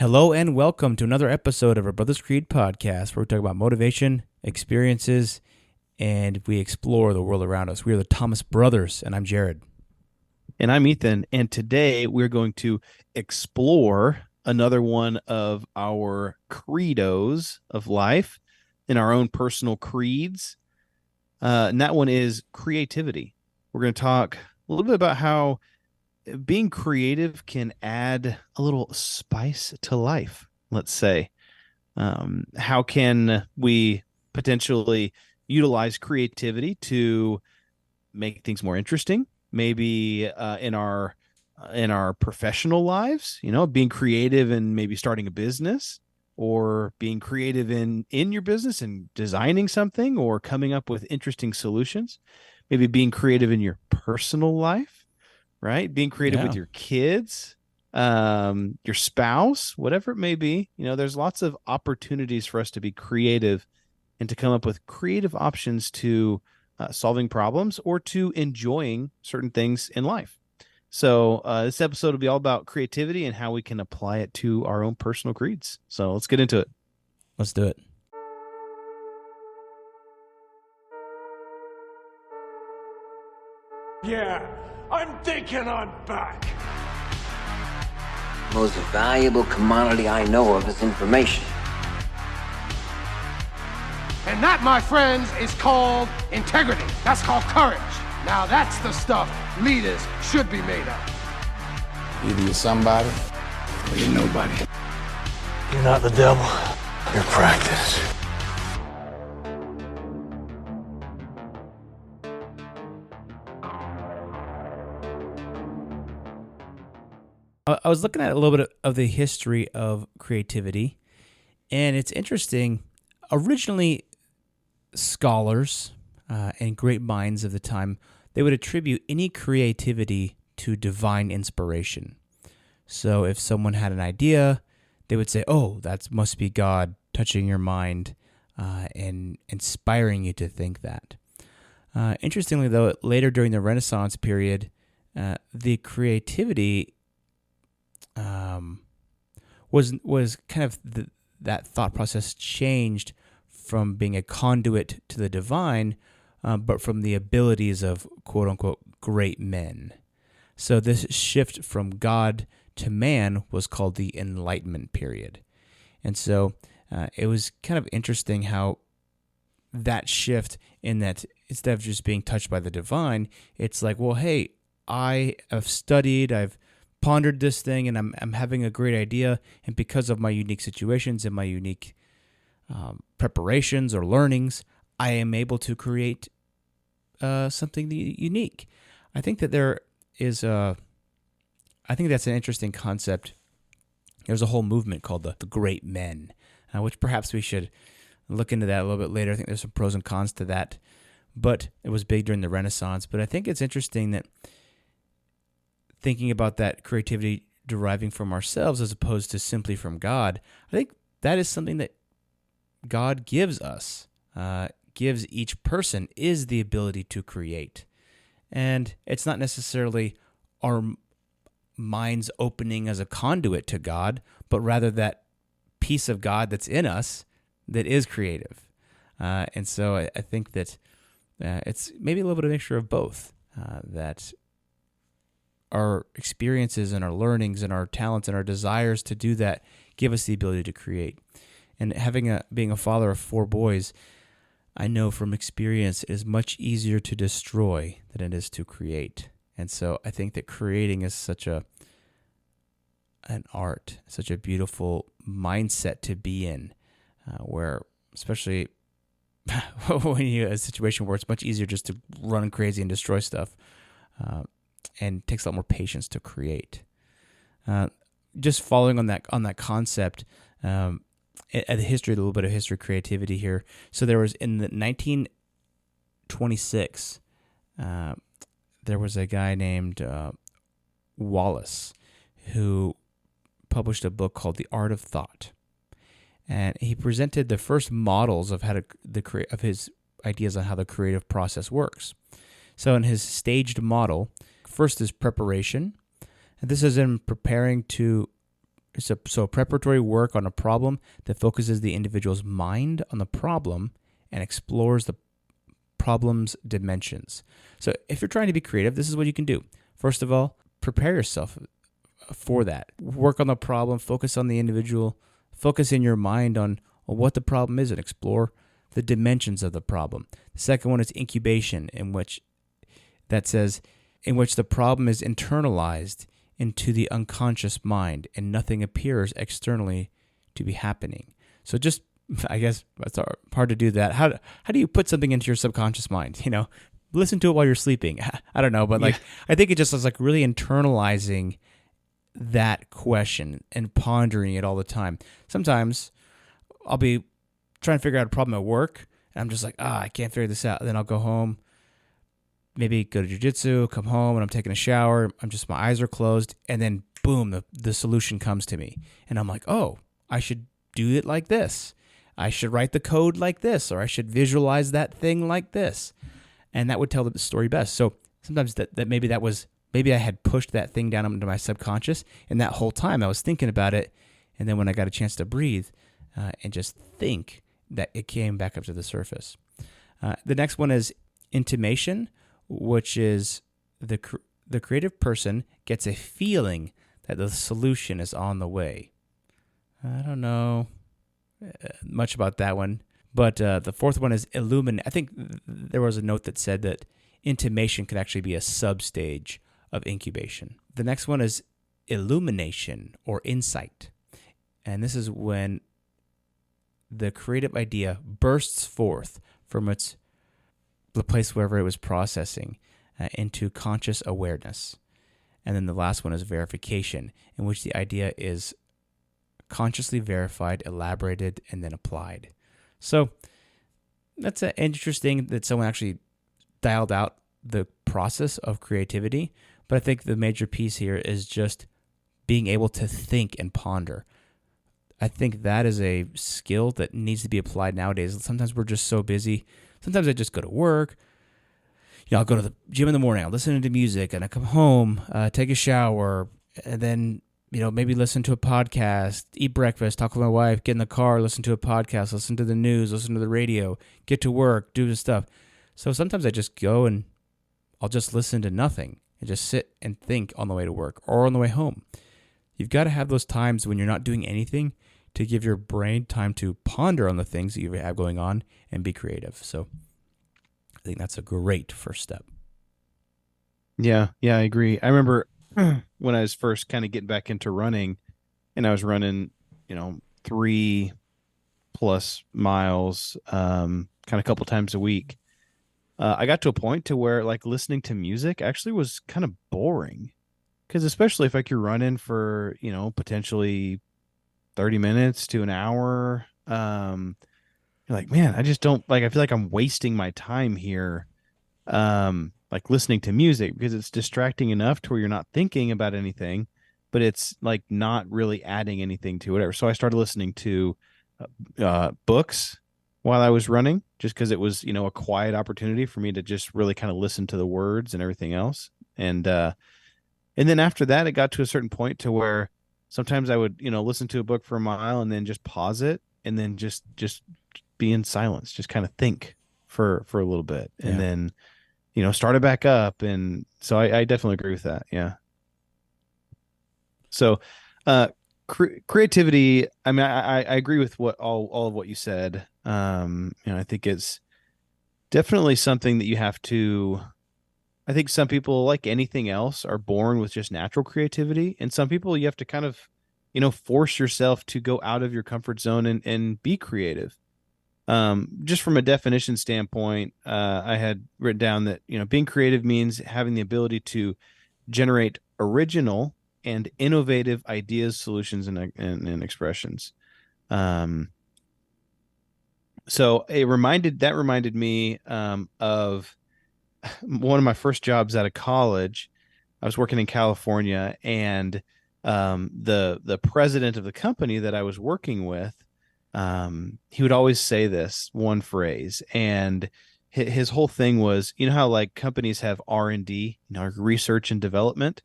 Hello and welcome to another episode of our Brothers Creed podcast, where we talk about motivation, experiences, and we explore the world around us. We are the Thomas Brothers, and I'm Jared. And I'm Ethan, and today we're going to explore another one of our credos of life in our own personal creeds. And that one is creativity. We're going to talk a little bit about how being creative can add a little spice to life, let's say. How can we potentially utilize creativity to make things more interesting? Maybe in our professional lives, being creative and maybe starting a business, or being creative in your business and designing something or coming up with interesting solutions. Maybe being creative in your personal life, right? Being creative with Yeah. your kids, your spouse, whatever it may be. There's lots of opportunities for us to be creative and to come up with creative options to solving problems or to enjoying certain things in life. So this episode will be all about creativity and how we can apply it to our own personal creeds. So let's get into it. Let's do it. Yeah, I'm thinking I'm back. Most valuable commodity I know of is information. And that, my friends, is called integrity. That's called courage. Now that's the stuff leaders should be made of. Either you're somebody or you're nobody. You're not the devil. You're practice. I was looking at a little bit of the history of creativity, and it's interesting. Originally, scholars and great minds of the time, they would attribute any creativity to divine inspiration. So if someone had an idea, they would say, oh, that must be God touching your mind and inspiring you to think that. Interestingly, though, later during the Renaissance period, the creativity was kind of that thought process changed from being a conduit to the divine, but from the abilities of quote unquote great men. So this shift from God to man was called the Enlightenment period. And so it was kind of interesting how that shift, in that instead of just being touched by the divine, it's like, well, hey, I have studied, I've pondered this thing, and I'm having a great idea, and because of my unique situations and my unique preparations or learnings, I am able to create something unique. I think that I think that's an interesting concept. There's a whole movement called the Great Men, which perhaps we should look into that a little bit later. I think there's some pros and cons to that, but it was big during the Renaissance. But I think it's interesting that thinking about that creativity deriving from ourselves as opposed to simply from God, I think that is something that God gives us, gives each person, is the ability to create. And it's not necessarily our minds opening as a conduit to God, but rather that piece of God that's in us that is creative. And so I think that it's maybe a little bit of a mixture of both, that our experiences and our learnings and our talents and our desires to do that give us the ability to create. And being a father of 4 boys, I know from experience it is much easier to destroy than it is to create. And so I think that creating is such an art, such a beautiful mindset to be in, where especially when you're in a situation where it's much easier just to run crazy and destroy stuff, and it takes a lot more patience to create. Just following on that concept, at the history, a little bit of history, creativity here. So there was in the 1926, there was a guy named Wallace who published a book called The Art of Thought, and he presented the first models of of his ideas on how the creative process works. So in his staged model, first is preparation, and this is in preparing to So preparatory work on a problem that focuses the individual's mind on the problem and explores the problem's dimensions. So if you're trying to be creative, this is what you can do. First of all, prepare yourself for that. Work on the problem, focus on the individual, focus in your mind on what the problem is and explore the dimensions of the problem. The second one is incubation, in which the problem is internalized into the unconscious mind and nothing appears externally to be happening. So just, I guess it's hard to do that. How do you put something into your subconscious mind? Listen to it while you're sleeping. I don't know, but I think it just is like really internalizing that question and pondering it all the time. Sometimes I'll be trying to figure out a problem at work and I'm just like, I can't figure this out. And then I'll go home, maybe go to jiu-jitsu, come home and I'm taking a shower. My eyes are closed. And then boom, the solution comes to me. And I'm like, oh, I should do it like this. I should write the code like this, or I should visualize that thing like this. And that would tell the story best. So sometimes maybe I had pushed that thing down into my subconscious, and that whole time I was thinking about it. And then when I got a chance to breathe and just think, that it came back up to the surface. The next one is intimation, which is the creative person gets a feeling that the solution is on the way. I don't know much about that one. But the fourth one is illuminate. I think there was a note that said that intimation could actually be a substage of incubation. The next one is illumination or insight. And this is when the creative idea bursts forth from the place wherever it was processing into conscious awareness. And then the last one is verification, in which the idea is consciously verified, elaborated, and then applied. So that's interesting that someone actually dialed out the process of creativity. But I think the major piece here is just being able to think and ponder. I think that is a skill that needs to be applied nowadays. Sometimes we're just so busy. Sometimes I just go to work. I'll go to the gym in the morning. I'll listen to music, and I come home, take a shower, and then maybe listen to a podcast, eat breakfast, talk with my wife, get in the car, listen to a podcast, listen to the news, listen to the radio, get to work, do the stuff. So sometimes I just go and I'll just listen to nothing and just sit and think on the way to work or on the way home. You've got to have those times when you're not doing anything to give your brain time to ponder on the things that you have going on and be creative. So I think that's a great first step. Yeah, I agree. I remember when I was first kind of getting back into running, and I was running, 3+ miles, kind of a couple times a week. I got to a point to where like listening to music actually was kind of boring, because especially if like you're running for, potentially 30 minutes to an hour, you're like, man, I just don't I feel like I'm wasting my time here. Like listening to music, because it's distracting enough to where you're not thinking about anything, but it's like not really adding anything to whatever. So I started listening to books while I was running, just because it was, a quiet opportunity for me to just really kind of listen to the words and everything else. And then after that, it got to a certain point to where sometimes I would, listen to a book for a mile and then just pause it and then just be in silence, just kind of think for a little bit, and then start it back up. And so I definitely agree with that. Yeah. So, creativity, I mean, I agree with what all of what you said. I think it's definitely something that you have to, I think some people, like anything else, are born with just natural creativity. And some people you have to kind of, force yourself to go out of your comfort zone and be creative. Just from a definition standpoint, I had written down that, being creative means having the ability to generate original and innovative ideas, solutions, and expressions. So that reminded me of one of my first jobs out of college. I was working in California, and the president of the company that I was working with, he would always say this one phrase, and his whole thing was, how like companies have R&D, research and development.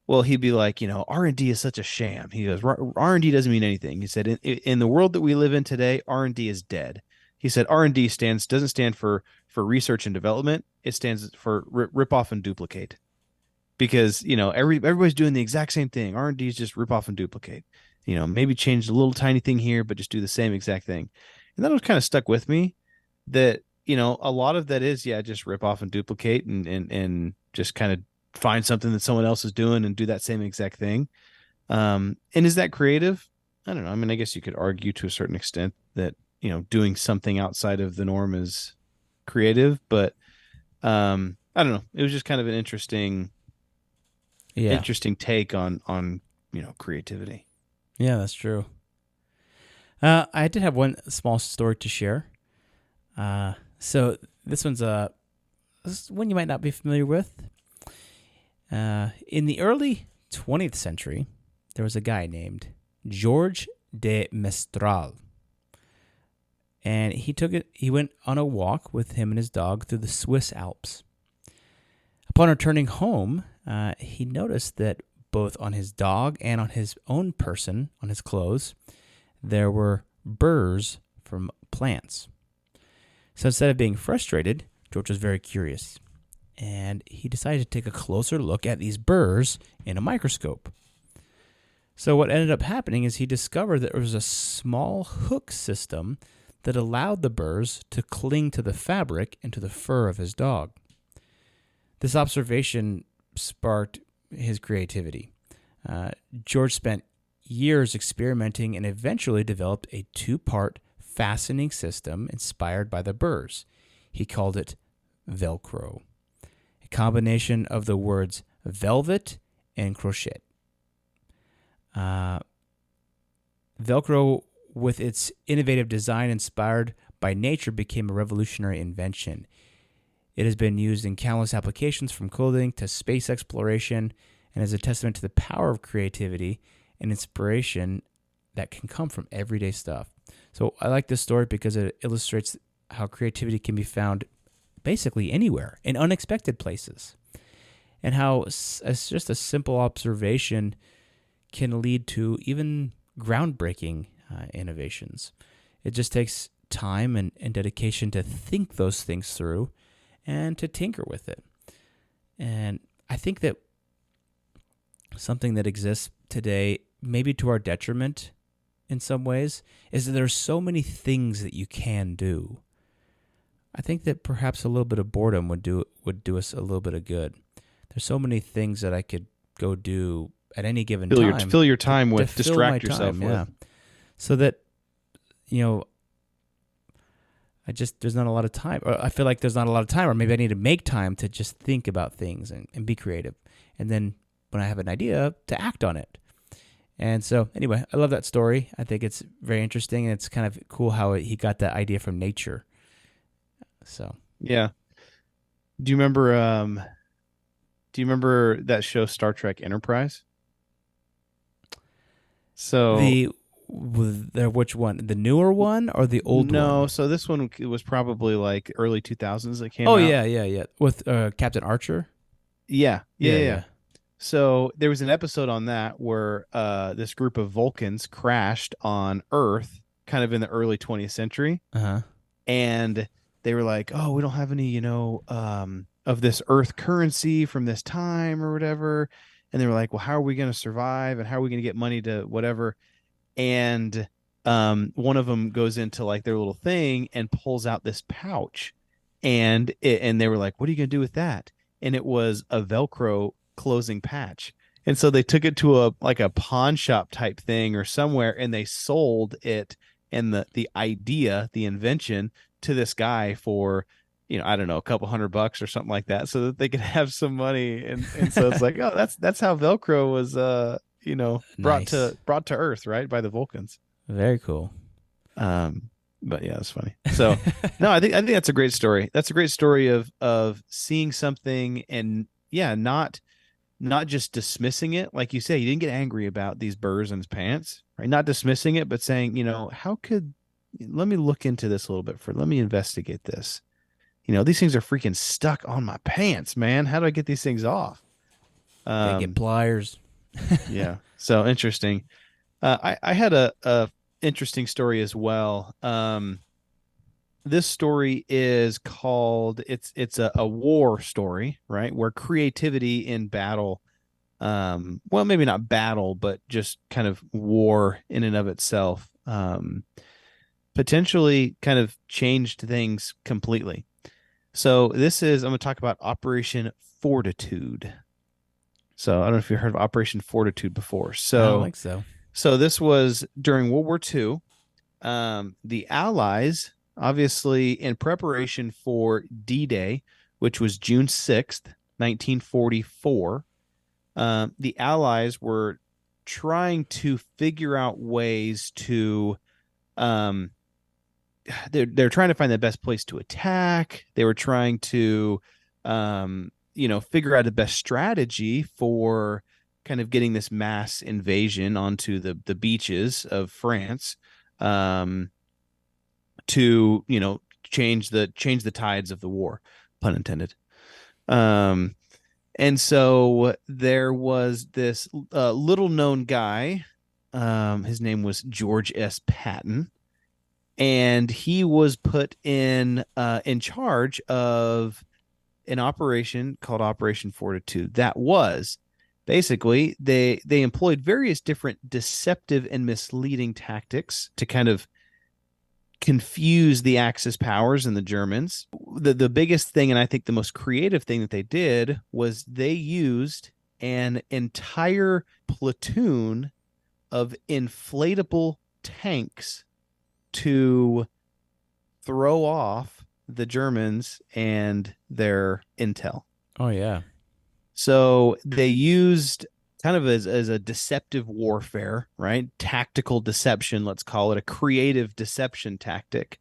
well, he'd be like, R&D is such a sham. He goes, R&D doesn't mean anything. He said, in the world that we live in today, R&D is dead. He said, R&D doesn't stand for research and development. It stands for rip off and duplicate, because everybody's doing the exact same thing. R&D is just rip off and duplicate. Maybe change a little tiny thing here, but just do the same exact thing. And that was kind of stuck with me. That a lot of that is just rip off and duplicate, and just kind of find something that someone else is doing and do that same exact thing. And is that creative? I don't know. I mean, I guess you could argue to a certain extent that doing something outside of the norm is creative, but I don't know. It was just kind of an interesting take on creativity. Yeah, that's true. I did have one small story to share. So this one's one you might not be familiar with. In the early 20th century, there was a guy named George de Mestral. And he went on a walk with him and his dog through the Swiss Alps. Upon returning home, he noticed that both on his dog and on his own person, on his clothes, there were burrs from plants. So instead of being frustrated, George was very curious, and he decided to take a closer look at these burrs in a microscope. So what ended up happening is he discovered that there was a small hook system that allowed the burrs to cling to the fabric and to the fur of his dog. This observation sparked his creativity. George spent years experimenting and eventually developed a 2-part fastening system inspired by the burrs. He called it Velcro, a combination of the words velvet and crochet. Velcro, with its innovative design inspired by nature, became a revolutionary invention. It has been used in countless applications, from clothing to space exploration, and is a testament to the power of creativity and inspiration that can come from everyday stuff. So I like this story because it illustrates how creativity can be found basically anywhere, in unexpected places, and how just a simple observation can lead to even groundbreaking innovations. It just takes time and dedication to think those things through and to tinker with it. And I think that something that exists today, maybe to our detriment in some ways, is that there's so many things that you can do. I think that perhaps a little bit of boredom would do us a little bit of good. There's so many things that I could go do at any given time. Fill your time with, to distract yourself with. Yeah. So that, there's not a lot of time. Or I feel like there's not a lot of time, or maybe I need to make time to just think about things and be creative. And then when I have an idea, to act on it. And so anyway, I love that story. I think it's very interesting, and it's kind of cool how he got that idea from nature. So yeah. Do you remember that show Star Trek Enterprise? So which one? The newer one or the old one? No, so this one was probably like early 2000s that came out. Oh yeah. With Captain Archer? Yeah. So there was an episode on that where this group of Vulcans crashed on Earth kind of in the early 20th century. Uh-huh. And they were like, oh, we don't have any, of this Earth currency from this time or whatever. And they were like, well, how are we going to survive? And how are we going to get money to whatever? And one of them goes into like their little thing and pulls out this pouch. And they were like, what are you going to do with that? And it was a Velcro closing patch. And so they took it to a pawn shop type thing or somewhere, and they sold it and the idea, the invention, to this guy for, I don't know, a couple $100 or something like that, so that they could have some money. And so it's like, oh, that's how Velcro was brought to Earth, right, by the Vulcans. Very cool. But yeah, it's funny. So no, I think that's a great story. That's a great story of seeing something and not just dismissing it. Like you say, you didn't get angry about these burrs in his pants, right? Not dismissing it, but saying, let me look into this a little bit let me investigate this. These things are freaking stuck on my pants, man. How do I get these things off? Gotta get pliers. Yeah. So interesting. I had a interesting story as well. This story is called it's a war story, right? Where creativity in battle, well, maybe not battle, but just kind of war in and of itself, potentially kind of changed things completely. So I'm going to talk about Operation Fortitude. So I don't know if you've heard of Operation Fortitude before. I don't think so. So this was during World War II. The Allies, obviously in preparation for D-Day, which was June 6th, 1944, the Allies were trying to figure out ways to they're trying to find the best place to attack. They were trying to figure out the best strategy for kind of getting this mass invasion onto the beaches of France, to change the tides of the war, pun intended. And so there was this little known guy. His name was George S. Patton, and he was put in charge of an operation called Operation Fortitude. That was basically they employed various different deceptive and misleading tactics to kind of confuse the Axis powers and the Germans. The biggest thing, and I think the most creative thing that they did, was they used an entire platoon of inflatable tanks to throw off the Germans and their intel. Oh, yeah. So they used kind of as a deceptive warfare, right? Tactical deception, let's call it, a creative deception tactic.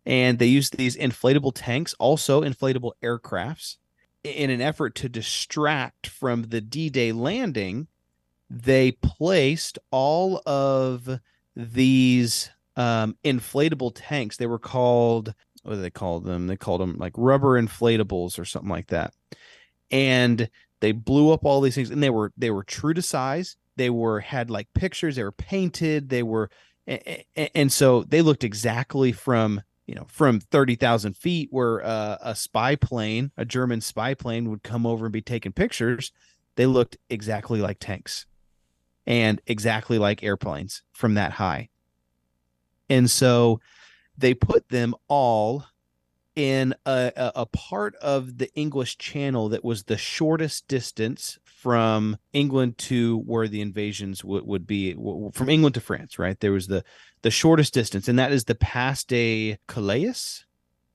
And they used these inflatable tanks, also inflatable aircrafts, in an effort to distract from the D-Day landing. They placed all of these inflatable tanks. They were called, what do they call them? They called them like rubber inflatables or something like that. And they blew up all these things, and they were true to size. They had like pictures. They were painted. And so they looked exactly from 30,000 feet, where a German spy plane would come over and be taking pictures. They looked exactly like tanks and exactly like airplanes from that high. And so they put them all in a part of the English Channel that was the shortest distance from England to where the invasions would be, from England to France, right? There was the shortest distance, and that is the Pas de Calais,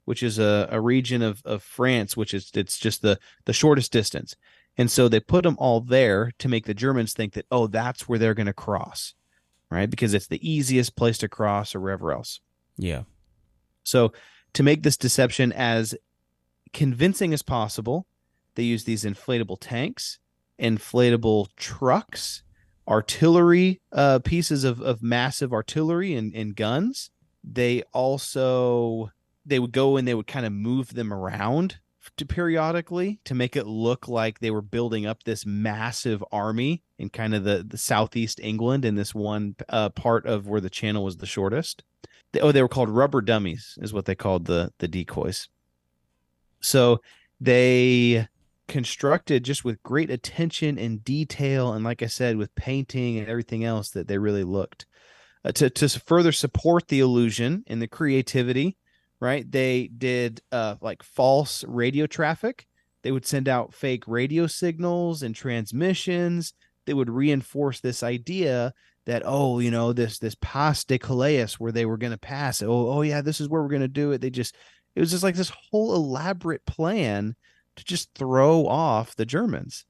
which is a region of France, it's just the shortest distance. And so they put them all there to make the Germans think that, oh, that's where they're going to cross, right? Because it's the easiest place to cross or wherever else. Yeah. So to make this deception as convincing as possible, they use these inflatable tanks, inflatable trucks, artillery, pieces of massive artillery and guns. They would go and they would kind of move them around periodically to make it look like they were building up this massive army in kind of the southeast England, in this one part of where the channel was the shortest. They were called rubber dummies, is what they called the decoys. So they constructed, just with great attention and detail, and like I said, with painting and everything else, that they really looked to further support the illusion and the creativity. Right? They did like false radio traffic. They would send out fake radio signals and transmissions. They would reinforce this idea that, this Pas de Calais, where they were going to pass. Oh yeah, this is where we're going to do it. It was just like this whole elaborate plan to just throw off the Germans.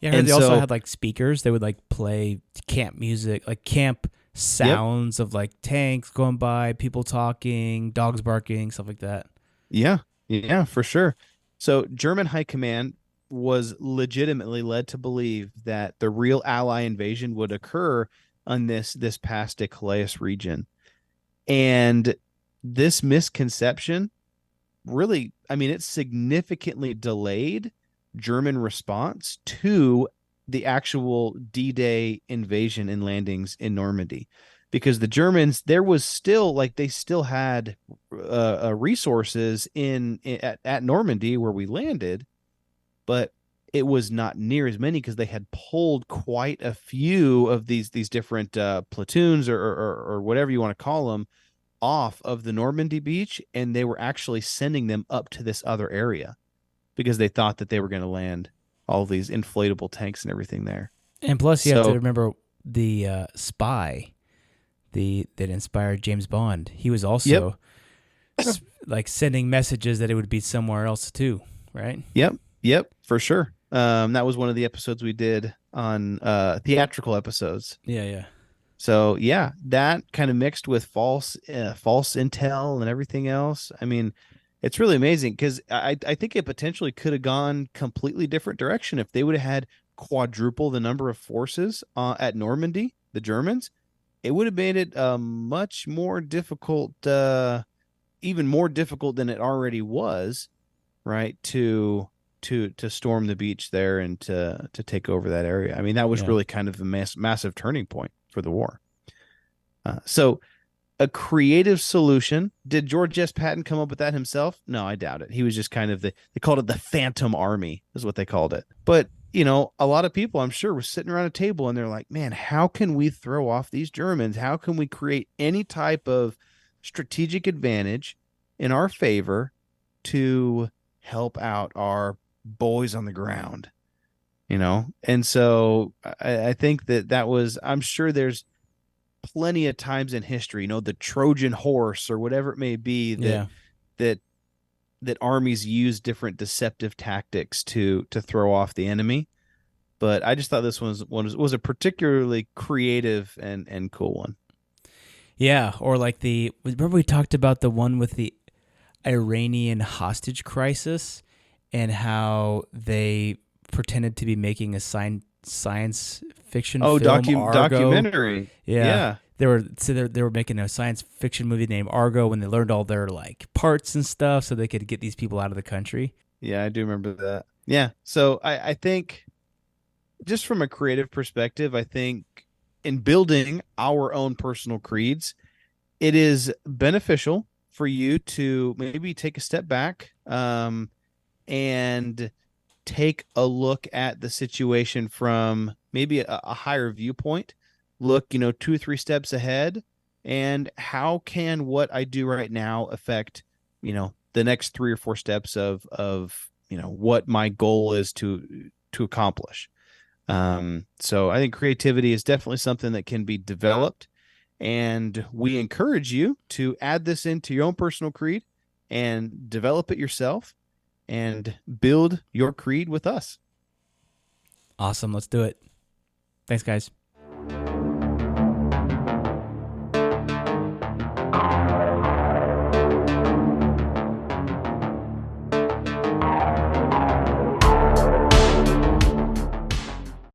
Yeah, I heard they also had like speakers. They would like play camp music, like camp sounds of like tanks going by, people talking, dogs barking, stuff like that. Yeah, for sure. So German high command was legitimately led to believe that the real Ally invasion would occur on this Pas de Calais region. And this misconception really, it significantly delayed German response to the actual D-Day invasion and landings in Normandy, because the Germans, there was still like they still had resources at Normandy where we landed, but it was not near as many because they had pulled quite a few of these different platoons or whatever you want to call them off of the Normandy beach, and they were actually sending them up to this other area because they thought that they were going to land all these inflatable tanks and everything there. And plus, you have So- to remember the spy that inspired James Bond. He was also like sending messages that it would be somewhere else too, right? Yep, for sure. That was one of the episodes we did on theatrical episodes. Yeah. So yeah, that kind of mixed with false intel and everything else. I mean, it's really amazing because I think it potentially could have gone completely different direction if they would have had quadruple the number of forces at Normandy, the Germans. It would have made it much more difficult, even more difficult than it already was, right? To storm the beach there and to take over that area. I mean, that was really kind of a massive turning point for the war. So a creative solution. Did George S. Patton come up with that himself? No, I doubt it. He was just kind of they called it the Phantom Army is what they called it. But, a lot of people I'm sure were sitting around a table and they're like, man, how can we throw off these Germans? How can we create any type of strategic advantage in our favor to help out our boys on the ground? And so I think that was, I'm sure there's plenty of times in history, the Trojan horse or whatever it may be that armies use different deceptive tactics to throw off the enemy. But I just thought this was a particularly creative and cool one. Yeah, or like remember we talked about the one with the Iranian hostage crisis and how they pretended to be making a science fiction film, Argo. Documentary. Yeah. They were making a science fiction movie named Argo when they learned all their like parts and stuff so they could get these people out of the country. Yeah, I do remember that. Yeah. So I think just from a creative perspective, I think in building our own personal creeds, it is beneficial for you to maybe take a step back and take a look at the situation from maybe a higher viewpoint. Look, 2 or 3 steps ahead, and how can what I do right now affect, the next 3 or 4 steps of what my goal is to accomplish. So I think creativity is definitely something that can be developed, and we encourage you to add this into your own personal creed and develop it yourself and build your creed with us. Awesome. Let's do it. Thanks, guys.